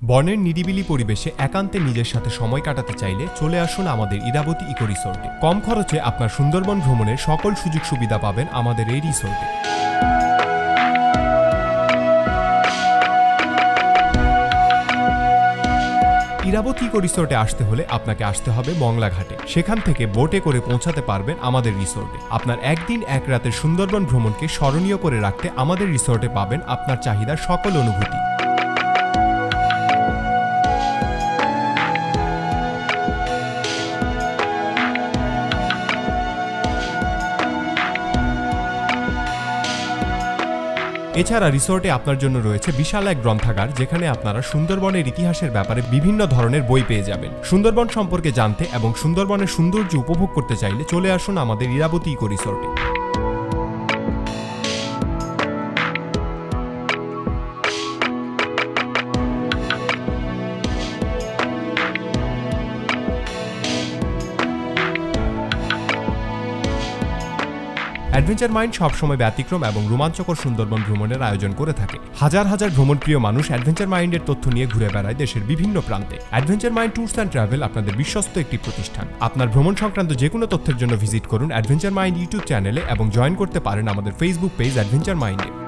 বনের নিরিবিলি পরিবেশে একান্তে নিজের সাথে সময় কাটাতে চাইলে চলে আসুন আমাদের ইরাবতী ইকো রিসোর্টে। কম খরচে আপনার সুন্দরবন ভ্রমণের সকল সুযোগ সুবিধা পাবেন আমাদের এই রিসোর্টে। ইরাবতী ইকো রিসোর্টে আসতে হলে আপনাকে আসতে হবে মংলা ঘাটে। সেখান থেকে বোটে করে পৌঁছাতে পারবেন আমাদের রিসোর্টে। আপনার একদিন এক রাতের সুন্দরবন ভ্রমণকে স্মরণীয় করে রাখতে আমাদের রিসোর্টে পাবেন আপনার চাহিদার সকল অনুভূতি। এছাড়া রিসোর্টে আপনার জন্য রয়েছে বিশাল এক গ্রন্থাগার, যেখানে আপনারা সুন্দরবনের ইতিহাসের ব্যাপারে বিভিন্ন ধরনের বই পেয়ে যাবেন। সুন্দরবন সম্পর্কে জানতে এবং সুন্দরবনের সৌন্দর্য উপভোগ করতে চাইলে চলে আসুন আমাদের ইরাবতী ইকো রিসোর্টে। অ্যাডভেঞ্চার মাইন্ড সবসময় ব্যতিক্রম এবং রোমাঞ্চকর সুন্দরবন ভ্রমণের আয়োজন করে থাকে। হাজার হাজার ভ্রমণপ্রিয় মানুষ অ্যাডভেঞ্চার মাইন্ডের তথ্য নিয়ে ঘুরে বেড়ায় দেশের বিভিন্ন প্রান্তে। Adventure mind tours and travel আপনাদের বিশ্বস্ত একটি প্রতিষ্ঠান। আপনার ভ্রমণ সংক্রান্ত যে কোনো তথ্যের জন্য ভিজিট করুন অ্যাডভেঞ্চার মাইন্ড ইউটিউব চ্যানেলে এবং জয়েন করতে পারেন আমাদের ফেসবুক পেজ অ্যাডভেঞ্চার মাইন্ডে।